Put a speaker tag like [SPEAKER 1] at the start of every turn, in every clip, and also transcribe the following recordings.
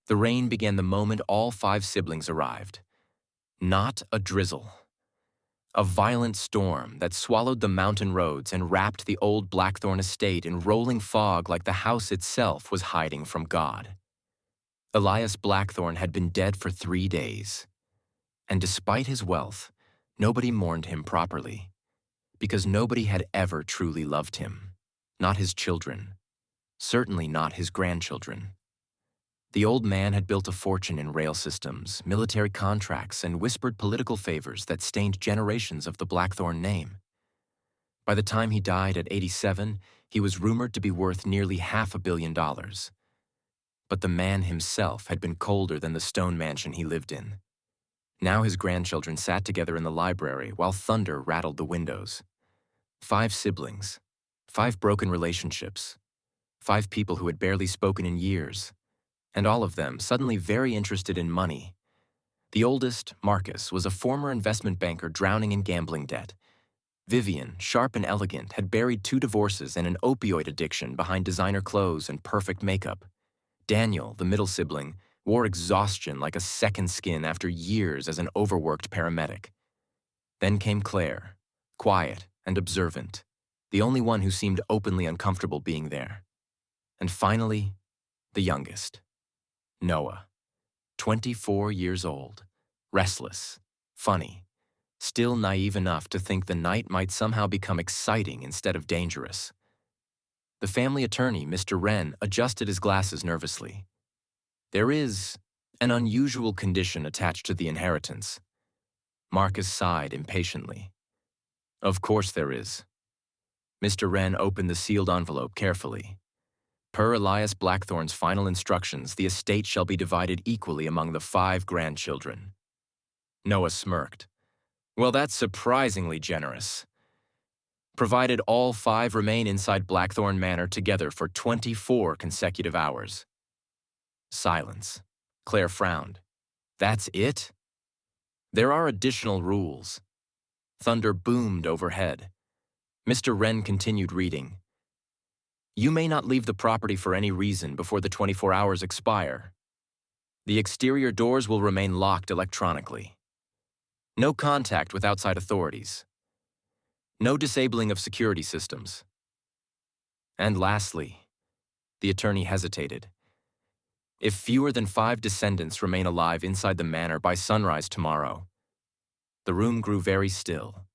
[SPEAKER 1] The rain began the moment all five siblings arrived. Not a drizzle. A violent storm that swallowed the mountain roads and wrapped the old Blackthorn estate in rolling fog like the house itself was hiding from God. Elias Blackthorn had been dead for 3 days. And despite his wealth, nobody mourned him properly, because nobody had ever truly loved him. Not his children. Certainly not his grandchildren. The old man had built a fortune in rail systems, military contracts, and whispered political favors that stained generations of the Blackthorn name. By the time he died at 87, he was rumored to be worth nearly $500 million. But the man himself had been colder than the stone mansion he lived in. Now his grandchildren sat together in the library while thunder rattled the windows. 5 siblings, 5 broken relationships, 5 people who had barely spoken in years, and all of them suddenly very interested in money. The oldest, Marcus, was a former investment banker drowning in gambling debt. Vivian, sharp and elegant, had buried 2 divorces and an opioid addiction behind designer clothes and perfect makeup. Daniel, the middle sibling, wore exhaustion like a second skin after years as an overworked paramedic. Then came Claire, quiet and observant, the only one who seemed openly uncomfortable being there. And finally, the youngest, Noah, 24 years old, restless, funny, still naive enough to think the night might somehow become exciting instead of dangerous. The family attorney, Mr. Wren, adjusted his glasses nervously. There is an unusual condition attached to the inheritance. Marcus sighed impatiently. Of course there is. Mr. Wren opened the sealed envelope carefully. Per Elias Blackthorn's final instructions, the estate shall be divided equally among the 5 grandchildren. Noah smirked. Well, that's surprisingly generous. Provided all 5 remain inside Blackthorn Manor together for 24 consecutive hours. Silence. Claire frowned. That's it? There are additional rules. Thunder boomed overhead. Mr. Wren continued reading. You may not leave the property for any reason before the 24 hours expire. The exterior doors will remain locked electronically. No contact with outside authorities. No disabling of security systems. And lastly, the attorney hesitated. If fewer than 5 descendants remain alive inside the manor by sunrise tomorrow, the room grew very still.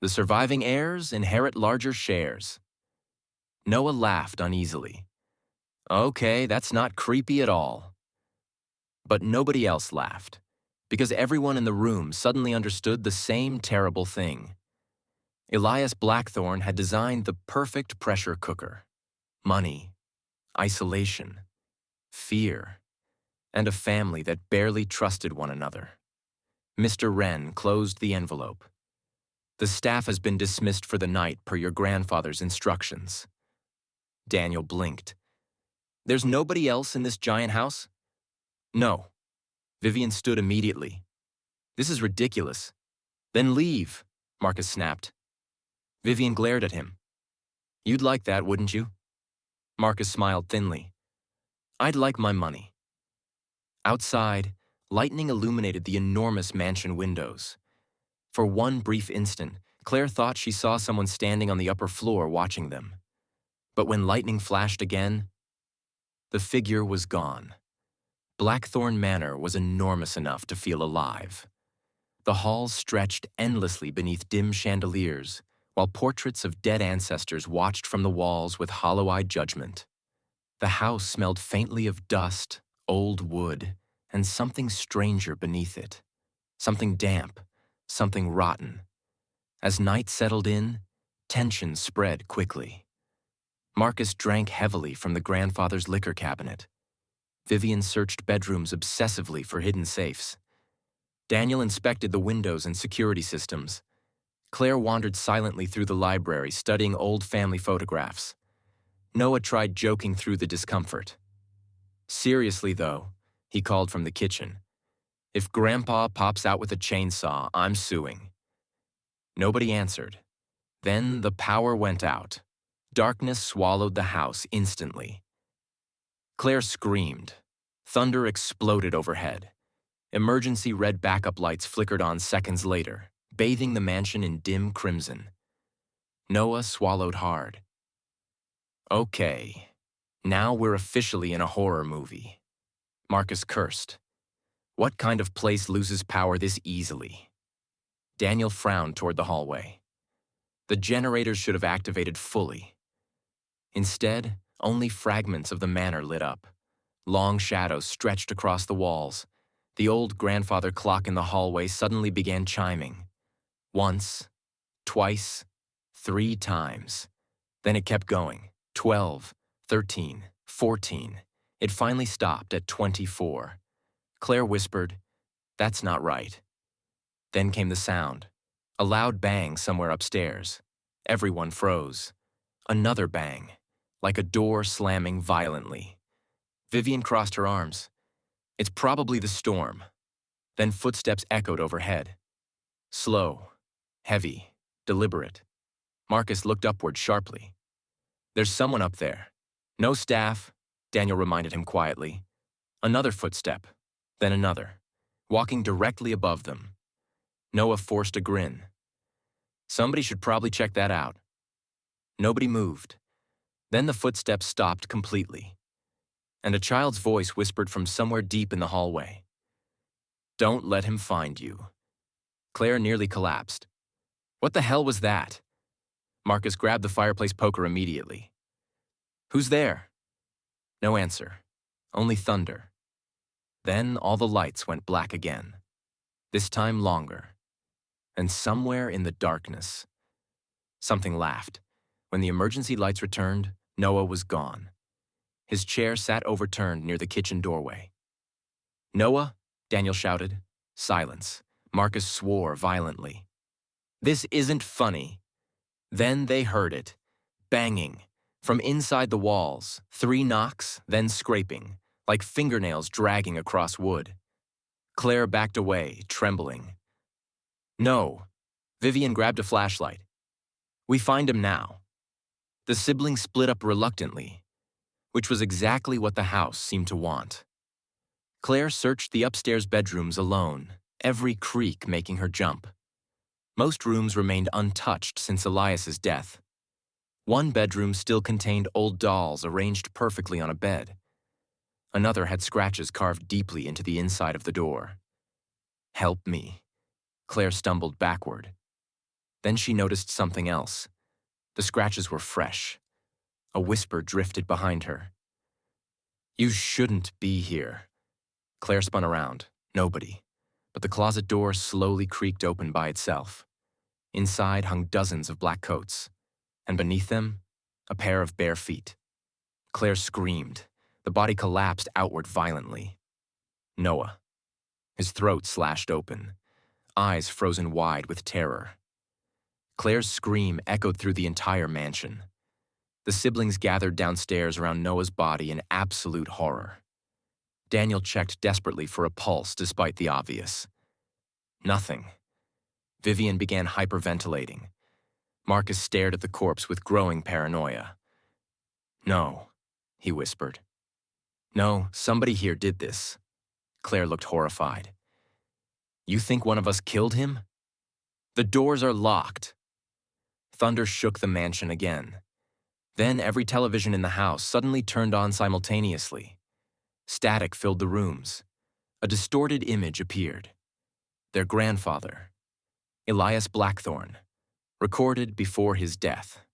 [SPEAKER 1] The surviving heirs inherit larger shares. Noah laughed uneasily. Okay, that's not creepy at all. But nobody else laughed, because everyone in the room suddenly understood the same terrible thing. Elias Blackthorn had designed the perfect pressure cooker. Money, isolation, fear, and a family that barely trusted one another. Mr. Wren closed the envelope. The staff has been dismissed for the night per your grandfather's instructions. Daniel blinked. There's nobody else in this giant house? No. Vivian stood immediately. This is ridiculous. Then leave, Marcus snapped. Vivian glared at him. You'd like that, wouldn't you? Marcus smiled thinly. I'd like my money. Outside, lightning illuminated the enormous mansion windows. For one brief instant, Claire thought she saw someone standing on the upper floor watching them. But when lightning flashed again, the figure was gone. Blackthorn Manor was enormous enough to feel alive. The halls stretched endlessly beneath dim chandeliers, while portraits of dead ancestors watched from the walls with hollow-eyed judgment. The house smelled faintly of dust, old wood, and something stranger beneath it. Something damp, something rotten. As night settled in, tension spread quickly. Marcus drank heavily from the grandfather's liquor cabinet. Vivian searched bedrooms obsessively for hidden safes. Daniel inspected the windows and security systems. Claire wandered silently through the library, studying old family photographs. Noah tried joking through the discomfort. Seriously, though, he called from the kitchen. If Grandpa pops out with a chainsaw, I'm suing. Nobody answered. Then the power went out. Darkness swallowed the house instantly. Claire screamed. Thunder exploded overhead. Emergency red backup lights flickered on seconds later, bathing the mansion in dim crimson. Noah swallowed hard. Okay, now we're officially in a horror movie. Marcus cursed. What kind of place loses power this easily? Daniel frowned toward the hallway. The generators should have activated fully. Instead, only fragments of the manor lit up. Long shadows stretched across the walls. The old grandfather clock in the hallway suddenly began chiming. Once, twice, 3 times. Then it kept going. 12, 13, 14. It finally stopped at 24. Claire whispered, "That's not right." Then came the sound. A loud bang somewhere upstairs. Everyone froze. Another bang, like a door slamming violently. Vivian crossed her arms. It's probably the storm. Then footsteps echoed overhead. Slow, heavy, deliberate. Marcus looked upward sharply. "There's someone up there." "No staff," Daniel reminded him quietly. Another footstep, then another, walking directly above them. Noah forced a grin. "Somebody should probably check that out." Nobody moved. Then the footsteps stopped completely, and a child's voice whispered from somewhere deep in the hallway. "Don't let him find you." Claire nearly collapsed. What the hell was that? Marcus grabbed the fireplace poker immediately. "Who's there?" No answer, only thunder. Then all the lights went black again, this time longer. And somewhere in the darkness, something laughed. When the emergency lights returned, Noah was gone. His chair sat overturned near the kitchen doorway. "Noah?" Daniel shouted. Silence. Marcus swore violently. "This isn't funny." Then they heard it. Banging. From inside the walls, 3 knocks, then scraping, like fingernails dragging across wood. Claire backed away, trembling. "No." Vivian grabbed a flashlight. "We find him now." The siblings split up reluctantly, which was exactly what the house seemed to want. Claire searched the upstairs bedrooms alone, every creak making her jump. Most rooms remained untouched since Elias's death. One bedroom still contained old dolls arranged perfectly on a bed. Another had scratches carved deeply into the inside of the door. "Help me." Claire stumbled backward. Then she noticed something else. The scratches were fresh. A whisper drifted behind her. "You shouldn't be here." Claire spun around. Nobody. But the closet door slowly creaked open by itself. Inside hung dozens of black coats, and beneath them, a pair of bare feet. Claire screamed. The body collapsed outward violently. Noah. His throat slashed open, eyes frozen wide with terror. Claire's scream echoed through the entire mansion. The siblings gathered downstairs around Noah's body in absolute horror. Daniel checked desperately for a pulse despite the obvious. Nothing. Vivian began hyperventilating. Marcus stared at the corpse with growing paranoia. "No," he whispered. "No, somebody here did this." Claire looked horrified. "You think one of us killed him?" "The doors are locked." Thunder shook the mansion again. Then every television in the house suddenly turned on simultaneously. Static filled the rooms. A distorted image appeared. Their grandfather, Elias Blackthorne, recorded before his death.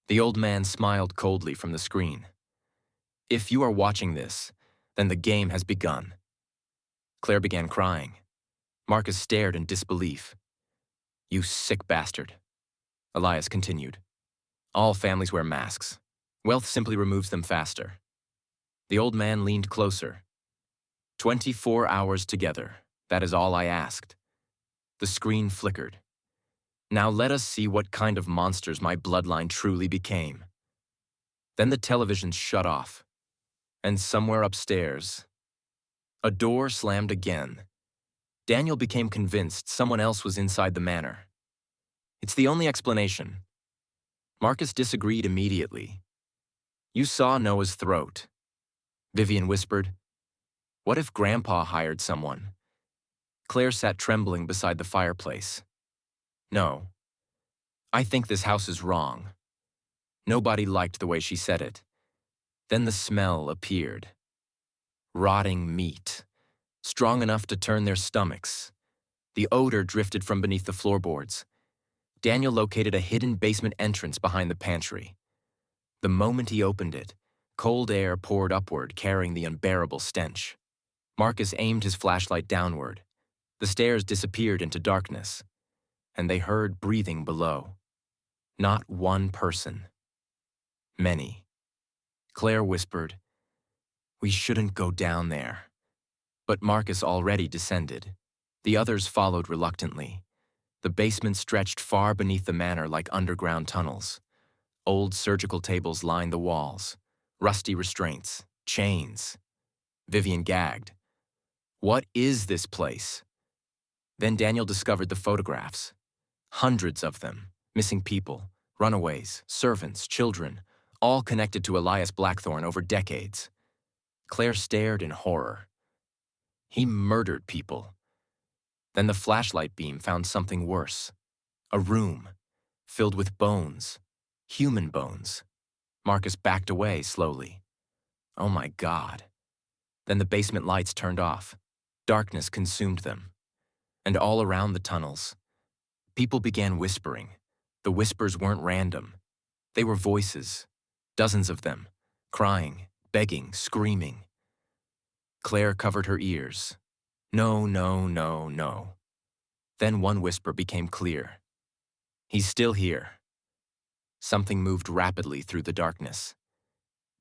[SPEAKER 1] The old man smiled coldly from the screen. "If you are watching this, then the game has begun." Claire began crying. Marcus stared in disbelief. "You sick bastard." Elias continued. "All families wear masks. Wealth simply removes them faster." The old man leaned closer. 24 hours together, that is all I asked." The screen flickered. "Now let us see what kind of monsters my bloodline truly became." Then the television shut off. And somewhere upstairs, a door slammed again. Daniel became convinced someone else was inside the manor. "It's the only explanation." Marcus disagreed immediately. "You saw Noah's throat." Vivian whispered. What if Grandpa hired someone? Claire sat trembling beside the fireplace. No. I think this house is wrong. Nobody liked the way she said it. Then the smell appeared. Rotting meat, strong enough to turn their stomachs. The odor drifted from beneath the floorboards. Daniel located a hidden basement entrance behind the pantry. The moment he opened it, cold air poured upward, carrying the unbearable stench. Marcus aimed his flashlight downward. The stairs disappeared into darkness, and they heard breathing below. Not one person. Many. Claire whispered, "We shouldn't go down there." But Marcus already descended. The others followed reluctantly. The basement stretched far beneath the manor like underground tunnels. Old surgical tables lined the walls, rusty restraints, chains. Vivian gagged. What is this place? Then Daniel discovered the photographs. Hundreds of them, missing people, runaways, servants, children, all connected to Elias Blackthorne over decades. Claire stared in horror. He murdered people. Then the flashlight beam found something worse. A room, filled with bones, human bones. Marcus backed away slowly. Oh my God. Then the basement lights turned off. Darkness consumed them. And all around the tunnels, people began whispering. The whispers weren't random. They were voices, dozens of them, crying, begging, screaming. Claire covered her ears. No, no, no, no. Then one whisper became clear. He's still here. Something moved rapidly through the darkness.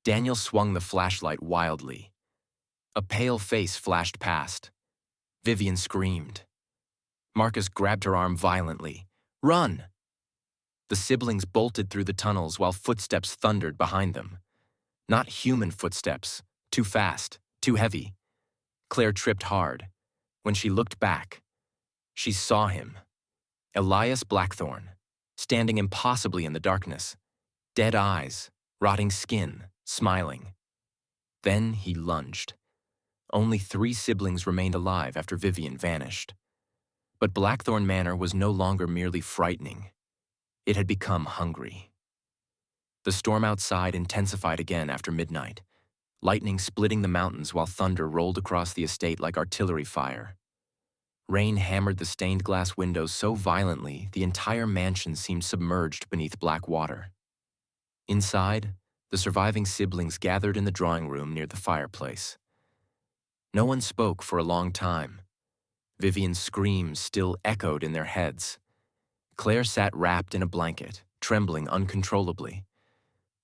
[SPEAKER 1] Daniel swung the flashlight wildly. A pale face flashed past. Vivian screamed. Marcus grabbed her arm violently. Run! The siblings bolted through the tunnels while footsteps thundered behind them. Not human footsteps, too fast, too heavy. Claire tripped hard. When she looked back, she saw him. Elias Blackthorne, standing impossibly in the darkness. Dead eyes, rotting skin, smiling. Then he lunged. Only 3 siblings remained alive after Vivian vanished. But Blackthorne Manor was no longer merely frightening. It had become hungry. The storm outside intensified again after midnight, lightning splitting the mountains while thunder rolled across the estate like artillery fire. Rain hammered the stained glass windows so violently the entire mansion seemed submerged beneath black water. Inside, the surviving siblings gathered in the drawing room near the fireplace. No one spoke for a long time. Vivian's screams still echoed in their heads. Claire sat wrapped in a blanket, trembling uncontrollably.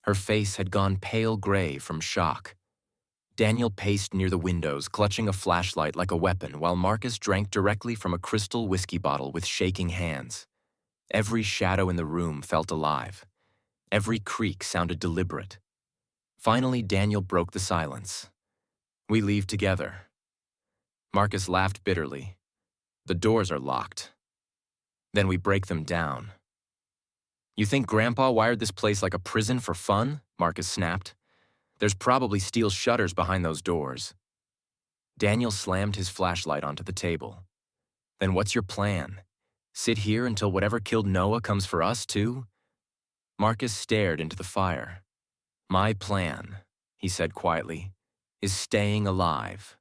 [SPEAKER 1] Her face had gone pale gray from shock. Daniel paced near the windows, clutching a flashlight like a weapon, while Marcus drank directly from a crystal whiskey bottle with shaking hands. Every shadow in the room felt alive. Every creak sounded deliberate. Finally, Daniel broke the silence. We leave together. Marcus laughed bitterly. The doors are locked. Then we break them down. You think Grandpa wired this place like a prison for fun? Marcus snapped. There's probably steel shutters behind those doors. Daniel slammed his flashlight onto the table. Then what's your plan? Sit here until whatever killed Noah comes for us, too? Marcus stared into the fire. My plan, he said quietly, is staying alive.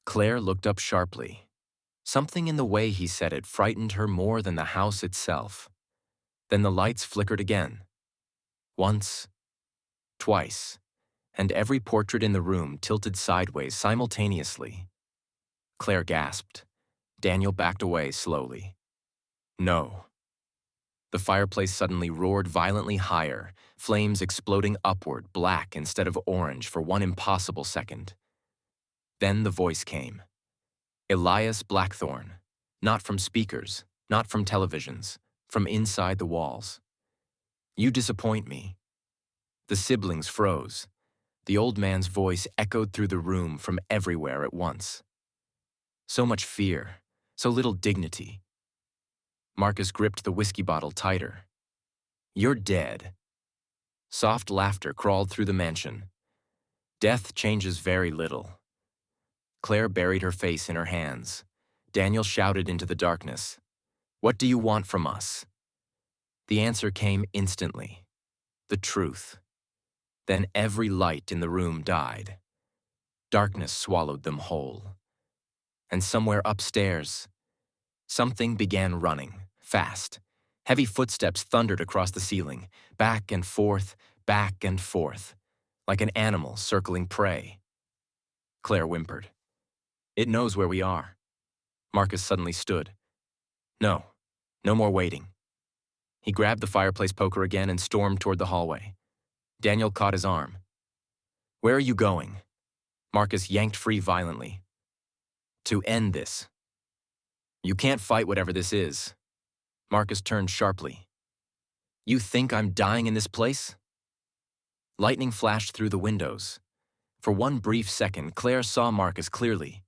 [SPEAKER 1] Claire looked up sharply. Something in the way he said it frightened her more than the house itself. Then the lights flickered again. Once, twice, and every portrait in the room tilted sideways simultaneously. Claire gasped. Daniel backed away slowly. No. The fireplace suddenly roared violently higher, flames exploding upward, black instead of orange for one impossible second. Then the voice came. Elias Blackthorne, not from speakers, not from televisions, from inside the walls. You disappoint me. The siblings froze. The old man's voice echoed through the room from everywhere at once. So much fear, so little dignity. Marcus gripped the whiskey bottle tighter. You're dead. Soft laughter crawled through the mansion. Death changes very little. Claire buried her face in her hands. Daniel shouted into the darkness, "What do you want from us?" The answer came instantly. The truth. Then every light in the room died. Darkness swallowed them whole. And somewhere upstairs, something began running, fast. Heavy footsteps thundered across the ceiling, back and forth, like an animal circling prey. Claire whimpered. "It knows where we are." Marcus suddenly stood. No, no more waiting. He grabbed the fireplace poker again and stormed toward the hallway. Daniel caught his arm. "Where are you going?" Marcus yanked free violently. "To end this." "You can't fight whatever this is." Marcus turned sharply. "You think I'm dying in this place?" Lightning flashed through the windows. For one brief second, Claire saw Marcus clearly.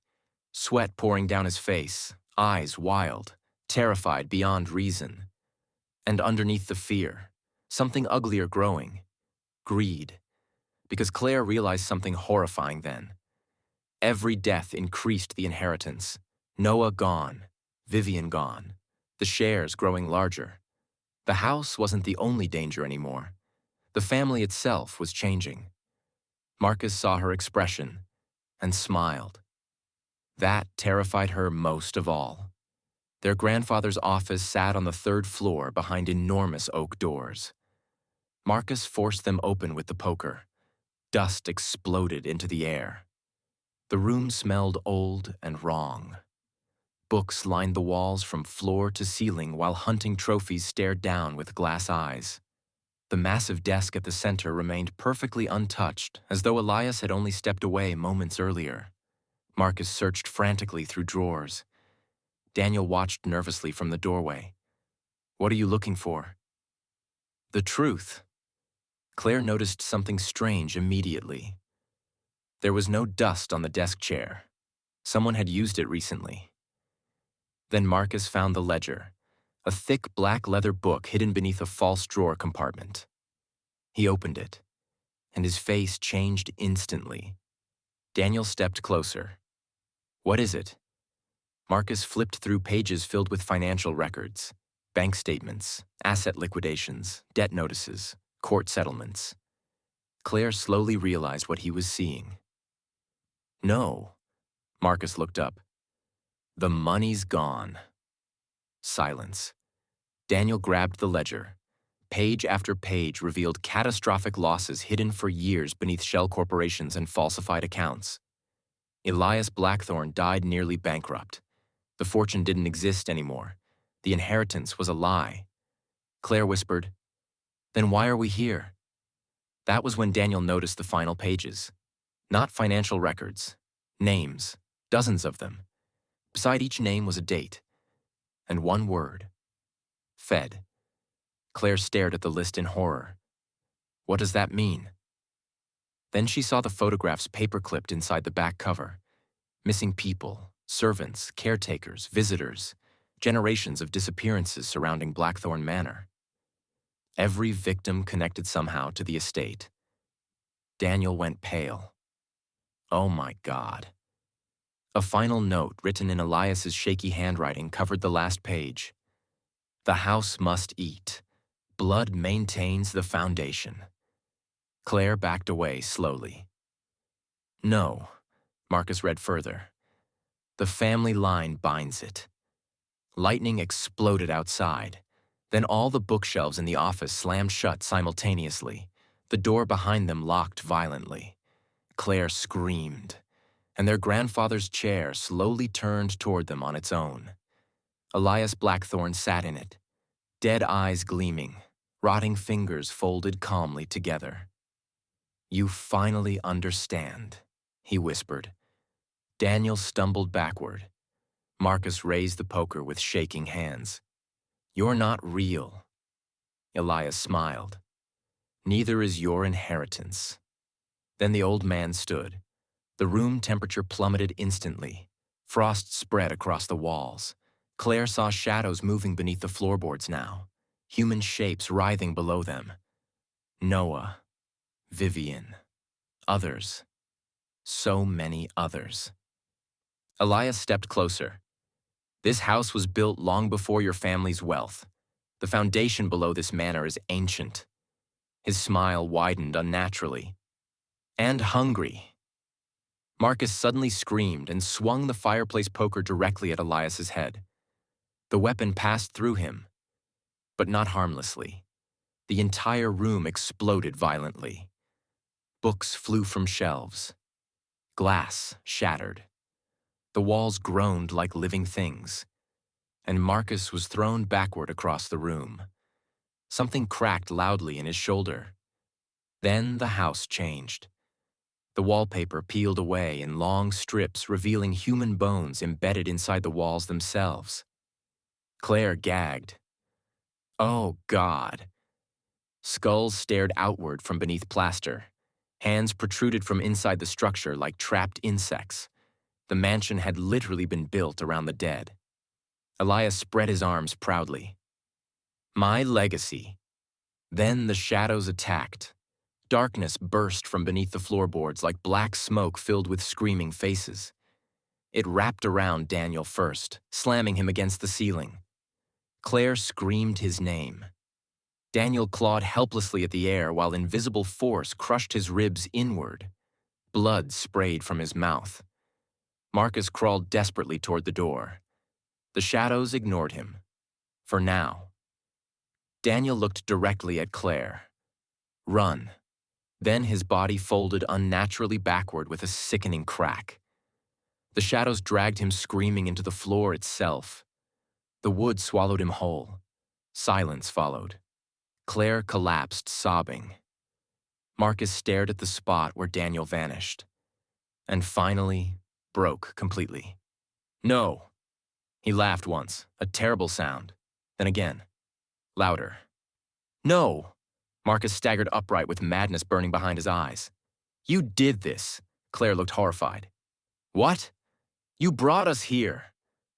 [SPEAKER 1] Sweat pouring down his face, eyes wild, terrified beyond reason. And underneath the fear, something uglier growing. Greed. Because Claire realized something horrifying then. Every death increased the inheritance. Noah gone, Vivian gone, the shares growing larger. The house wasn't the only danger anymore. The family itself was changing. Marcus saw her expression and smiled. That terrified her most of all. Their grandfather's office sat on the third floor behind enormous oak doors. Marcus forced them open with the poker. Dust exploded into the air. The room smelled old and wrong. Books lined the walls from floor to ceiling while hunting trophies stared down with glass eyes. The massive desk at the center remained perfectly untouched, as though Elias had only stepped away moments earlier. Marcus searched frantically through drawers. Daniel watched nervously from the doorway. "What are you looking for?" "The truth." Claire noticed something strange immediately. There was no dust on the desk chair. Someone had used it recently. Then Marcus found the ledger, a thick black leather book hidden beneath a false drawer compartment. He opened it, and his face changed instantly. Daniel stepped closer. "What is it?" Marcus flipped through pages filled with financial records, bank statements, asset liquidations, debt notices, court settlements. Claire slowly realized what he was seeing. "No." Marcus looked up. "The money's gone." Silence. Daniel grabbed the ledger. Page after page revealed catastrophic losses hidden for years beneath shell corporations and falsified accounts. Elias Blackthorne died nearly bankrupt. The fortune didn't exist anymore. The inheritance was a lie. Claire whispered, "Then why are we here?" That was when Daniel noticed the final pages. Not financial records. Names. Dozens of them. Beside each name was a date. And one word. Fed. Claire stared at the list in horror. What does that mean? Then she saw the photographs paper-clipped inside the back cover. Missing people, servants, caretakers, visitors, generations of disappearances surrounding Blackthorne Manor. Every victim connected somehow to the estate. Daniel went pale. Oh my God. A final note written in Elias's shaky handwriting covered the last page. The house must eat. Blood maintains the foundation. Claire backed away slowly. No, Marcus read further. The family line binds it. Lightning exploded outside. Then all the bookshelves in the office slammed shut simultaneously. The door behind them locked violently. Claire screamed, and their grandfather's chair slowly turned toward them on its own. Elias Blackthorne sat in it, dead eyes gleaming, rotting fingers folded calmly together. You finally understand, he whispered. Daniel stumbled backward. Marcus raised the poker with shaking hands. You're not real. Elias smiled. Neither is your inheritance. Then the old man stood. The room temperature plummeted instantly. Frost spread across the walls. Claire saw shadows moving beneath the floorboards now, human shapes writhing below them. Noah, Vivian, others, so many others. Elias stepped closer. This house was built long before your family's wealth. The foundation below this manor is ancient. His smile widened unnaturally. And hungry. Marcus suddenly screamed and swung the fireplace poker directly at Elias's head. The weapon passed through him, but not harmlessly. The entire room exploded violently. Books flew from shelves. Glass shattered. The walls groaned like living things, and Marcus was thrown backward across the room. Something cracked loudly in his shoulder. Then the house changed. The wallpaper peeled away in long strips, revealing human bones embedded inside the walls themselves. Claire gagged. Oh, God. Skulls stared outward from beneath plaster. Hands protruded from inside the structure like trapped insects. The mansion had literally been built around the dead. Elias spread his arms proudly. My legacy. Then the shadows attacked. Darkness burst from beneath the floorboards like black smoke filled with screaming faces. It wrapped around Daniel first, slamming him against the ceiling. Claire screamed his name. Daniel clawed helplessly at the air while invisible force crushed his ribs inward. Blood sprayed from his mouth. Marcus crawled desperately toward the door. The shadows ignored him. For now. Daniel looked directly at Claire. Run. Then his body folded unnaturally backward with a sickening crack. The shadows dragged him screaming into the floor itself. The wood swallowed him whole. Silence followed. Claire collapsed, sobbing. Marcus stared at the spot where Daniel vanished. And finally, broke completely. No! He laughed once, a terrible sound. Then again. Louder. No! Marcus staggered upright with madness burning behind his eyes. You did this. Claire looked horrified. What? You brought us here.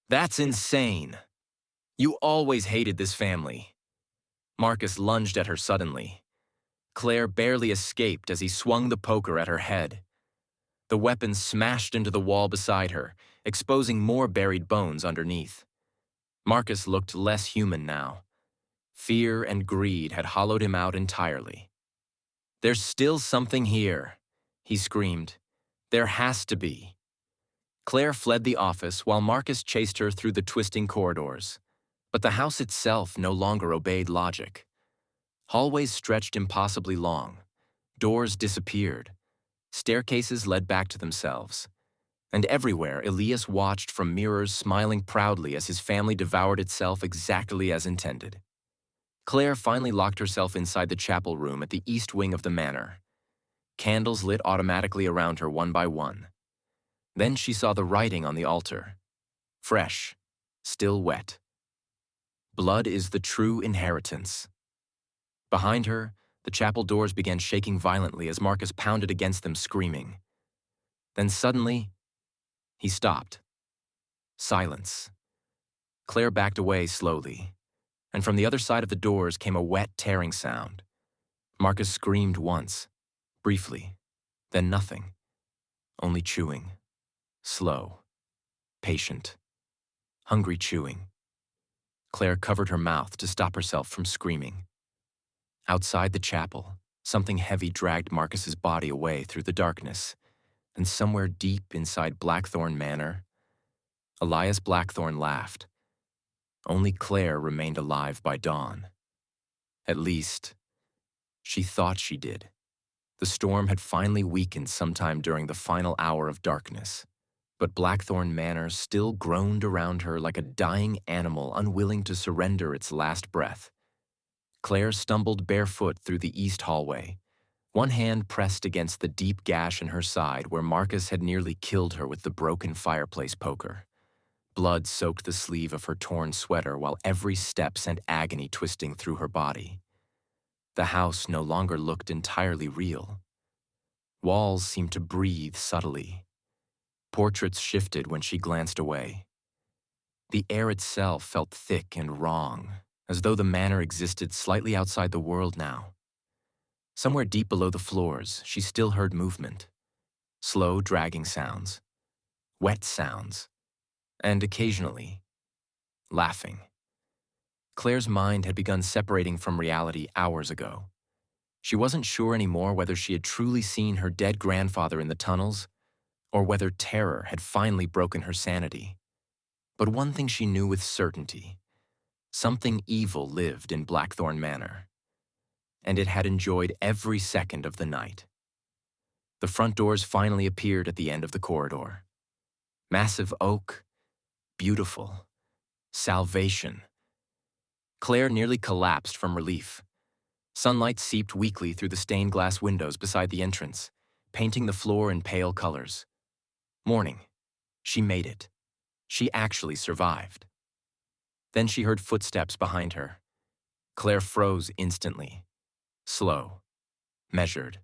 [SPEAKER 1] That's insane. You always hated this family. Marcus lunged at her suddenly. Claire barely escaped as he swung the poker at her head. The weapon smashed into the wall beside her, exposing more buried bones underneath. Marcus looked less human now. Fear and greed had hollowed him out entirely. There's still something here, he screamed. There has to be. Claire fled the office while Marcus chased her through the twisting corridors. But the house itself no longer obeyed logic. Hallways stretched impossibly long. Doors disappeared. Staircases led back to themselves. And everywhere, Elias watched from mirrors, smiling proudly as his family devoured itself exactly as intended. Claire finally locked herself inside the chapel room at the east wing of the manor. Candles lit automatically around her one by one. Then she saw the writing on the altar. Fresh, still wet. Blood is the true inheritance. Behind her, the chapel doors began shaking violently as Marcus pounded against them, screaming. Then suddenly, he stopped. Silence. Claire backed away slowly, and from the other side of the doors came a wet, tearing sound. Marcus screamed once, briefly, then nothing. Only chewing. Slow. Patient. Hungry chewing. Claire covered her mouth to stop herself from screaming. Outside the chapel, something heavy dragged Marcus's body away through the darkness, and somewhere deep inside Blackthorn Manor, Elias Blackthorn laughed. Only Claire remained alive by dawn. At least, she thought she did. The storm had finally weakened sometime during the final hour of darkness, but Blackthorn Manor still groaned around her like a dying animal unwilling to surrender its last breath. Claire stumbled barefoot through the east hallway, one hand pressed against the deep gash in her side where Marcus had nearly killed her with the broken fireplace poker. Blood soaked the sleeve of her torn sweater while every step sent agony twisting through her body. The house no longer looked entirely real. Walls seemed to breathe subtly. Portraits shifted when she glanced away. The air itself felt thick and wrong, as though the manor existed slightly outside the world now. Somewhere deep below the floors, she still heard movement. Slow, dragging sounds. Wet sounds, and occasionally, laughing. Claire's mind had begun separating from reality hours ago. She wasn't sure anymore whether she had truly seen her dead grandfather in the tunnels or whether terror had finally broken her sanity. But one thing she knew with certainty: something evil lived in Blackthorn Manor, and it had enjoyed every second of the night. The front doors finally appeared at the end of the corridor. Massive oak, beautiful, salvation. Claire nearly collapsed from relief. Sunlight seeped weakly through the stained glass windows beside the entrance, painting the floor in pale colors. Morning. She made it. She actually survived. Then she heard footsteps behind her. Claire froze instantly. Slow. Measured.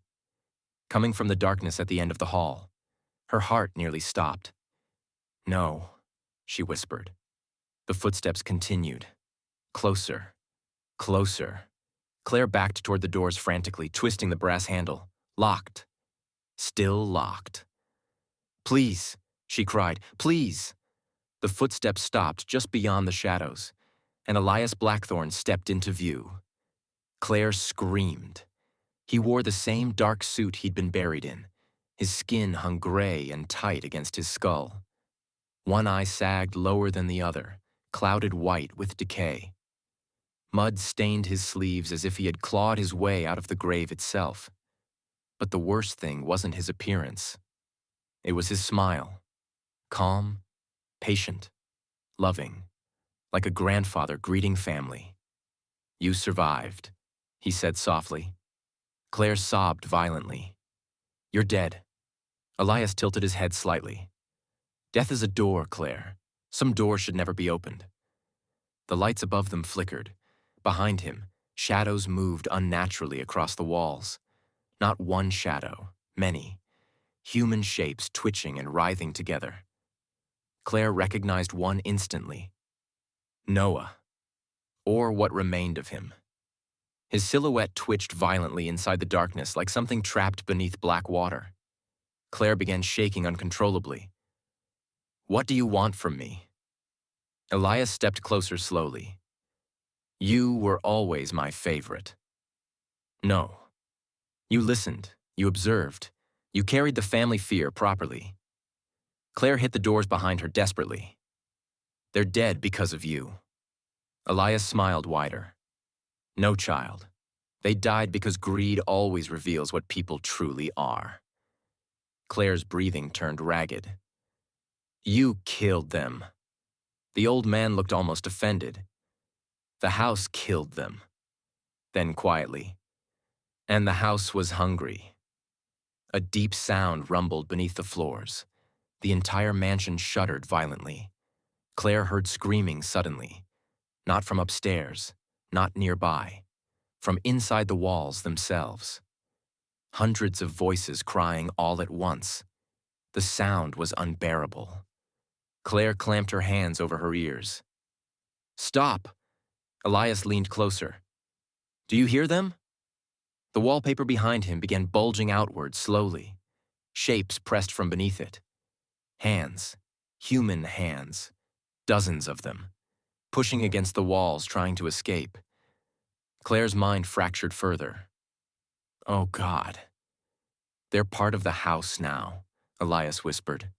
[SPEAKER 1] Coming from the darkness at the end of the hall. Her heart nearly stopped. "No," she whispered. The footsteps continued. Closer. Closer. Claire backed toward the doors frantically, twisting the brass handle. Locked. Still locked. "Please," she cried. "Please." The footsteps stopped just beyond the shadows, and Elias Blackthorn stepped into view. Claire screamed. He wore the same dark suit he'd been buried in. His skin hung gray and tight against his skull. One eye sagged lower than the other, clouded white with decay. Mud stained his sleeves as if he had clawed his way out of the grave itself. But the worst thing wasn't his appearance. It was his smile. Calm, patient, loving, like a grandfather greeting family. "You survived," he said softly. Claire sobbed violently. "You're dead." Elias tilted his head slightly. "Death is a door, Claire. Some doors should never be opened." The lights above them flickered. Behind him, shadows moved unnaturally across the walls. Not one shadow, many. Human shapes twitching and writhing together. Claire recognized one instantly. Noah. Or what remained of him. His silhouette twitched violently inside the darkness like something trapped beneath black water. Claire began shaking uncontrollably. "What do you want from me?" Elias stepped closer slowly. "You were always my favorite." "No. You listened. You observed. You carried the family fear properly." Claire hit the doors behind her desperately. "They're dead because of you." Elias smiled wider. "No, child. They died because greed always reveals what people truly are." Claire's breathing turned ragged. "You killed them." The old man looked almost offended. "The house killed them." Then quietly, "And the house was hungry." A deep sound rumbled beneath the floors. The entire mansion shuddered violently. Claire heard screaming suddenly. Not from upstairs, not nearby. From inside the walls themselves. Hundreds of voices crying all at once. The sound was unbearable. Claire clamped her hands over her ears. "Stop!" Elias leaned closer. "Do you hear them?" The wallpaper behind him began bulging outward slowly. Shapes pressed from beneath it. Hands. Human hands. Dozens of them. Pushing against the walls, trying to escape. Claire's mind fractured further. "Oh, God." "They're part of the house now," Elias whispered.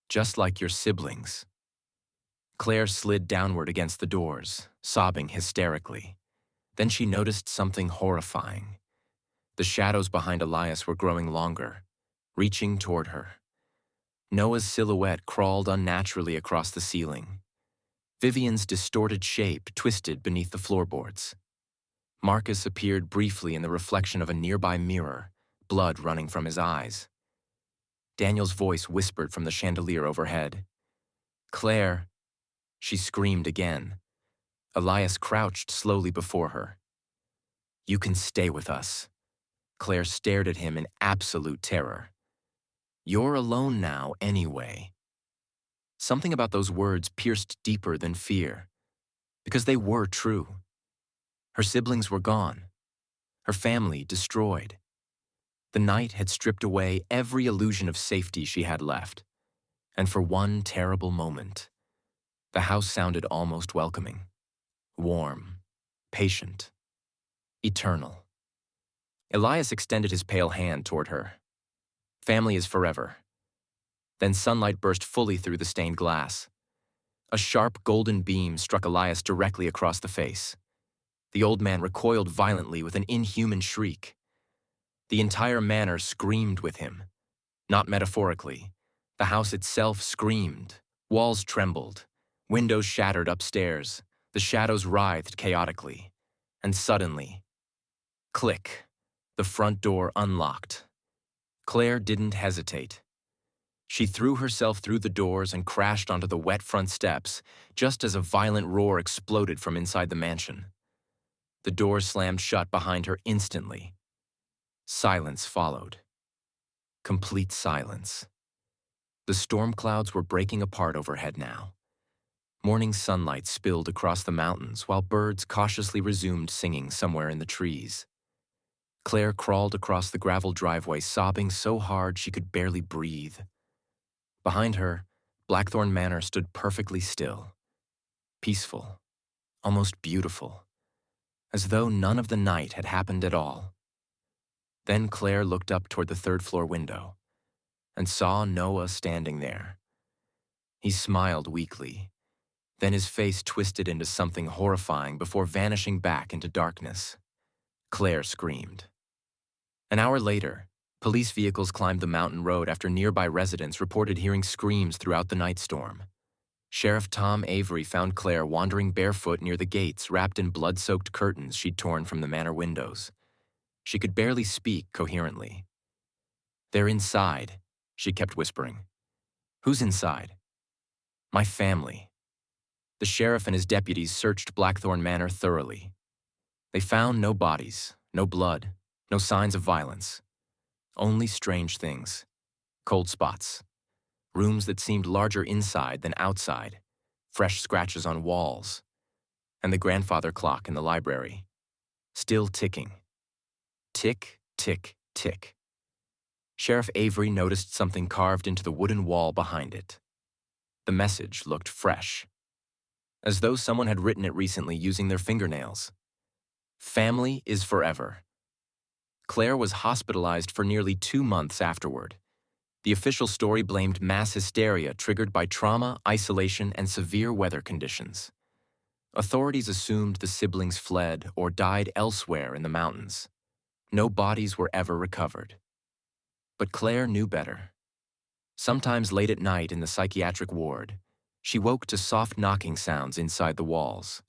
[SPEAKER 1] "Just like your siblings." Claire slid downward against the doors, sobbing hysterically. Then she noticed something horrifying. The shadows behind Elias were growing longer, reaching toward her. Noah's silhouette crawled unnaturally across the ceiling. Vivian's distorted shape twisted beneath the floorboards. Marcus appeared briefly in the reflection of a nearby mirror, blood running from his eyes. Daniel's voice whispered from the chandelier overhead. "Claire," she screamed again. Elias crouched slowly before her. "You can stay with us." Claire stared at him in absolute terror. "You're alone now, anyway." Something about those words pierced deeper than fear, because they were true. Her siblings were gone, her family destroyed. The night had stripped away every illusion of safety she had left. And for one terrible moment, the house sounded almost welcoming, warm, patient, eternal. Elias extended his pale hand toward her. Family is forever. Then sunlight burst fully through the stained glass. A sharp golden beam struck Elias directly across the face. The old man recoiled violently with an inhuman shriek. The entire manor screamed with him. Not metaphorically. The house itself screamed. Walls trembled. Windows shattered upstairs. The shadows writhed chaotically. And suddenly, click, the front door unlocked. Claire didn't hesitate. She threw herself through the doors and crashed onto the wet front steps, just as a violent roar exploded from inside the mansion. The doors slammed shut behind her instantly. Silence followed. Complete silence. The storm clouds were breaking apart overhead now. Morning sunlight spilled across the mountains while birds cautiously resumed singing somewhere in the trees. Claire crawled across the gravel driveway, sobbing so hard she could barely breathe. Behind her, Blackthorn Manor stood perfectly still, peaceful, almost beautiful, as though none of the night had happened at all. Then Claire looked up toward the third-floor window and saw Noah standing there. He smiled weakly. Then his face twisted into something horrifying before vanishing back into darkness. Claire screamed. An hour later, police vehicles climbed the mountain road after nearby residents reported hearing screams throughout the night storm. Sheriff Tom Avery found Claire wandering barefoot near the gates, wrapped in blood-soaked curtains she'd torn from the manor windows. She could barely speak coherently. "They're inside," she kept whispering. "Who's inside?" "My family." The sheriff and his deputies searched Blackthorn Manor thoroughly. They found no bodies, no blood, no signs of violence. Only strange things. Cold spots. Rooms that seemed larger inside than outside. Fresh scratches on walls. And the grandfather clock in the library. Still ticking. Tick, tick, tick. Sheriff Avery noticed something carved into the wooden wall behind it. The message looked fresh, as though someone had written it recently using their fingernails. Family is forever. Claire was hospitalized for nearly 2 months afterward. The official story blamed mass hysteria triggered by trauma, isolation, and severe weather conditions. Authorities assumed the siblings fled or died elsewhere in the mountains. No bodies were ever recovered. But Claire knew better. Sometimes late at night in the psychiatric ward, she woke to soft knocking sounds inside the walls.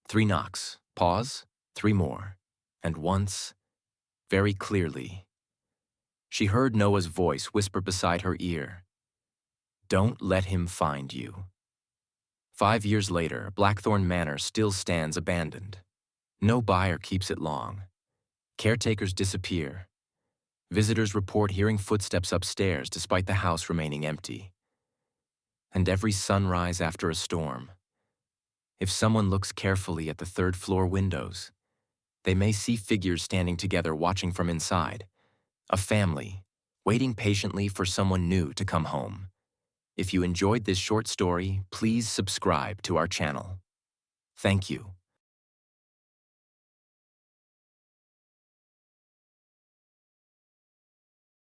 [SPEAKER 1] 3 knocks, pause, 3 more, and once, very clearly, she heard Noah's voice whisper beside her ear, "Don't let him find you." 5 years later, Blackthorn Manor still stands abandoned. No buyer keeps it long. Caretakers disappear. Visitors report hearing footsteps upstairs despite the house remaining empty. And every sunrise after a storm, if someone looks carefully at the third-floor windows, they may see figures standing together watching from inside, a family, waiting patiently for someone new to come home. If you enjoyed this short story, please subscribe to our channel. Thank you.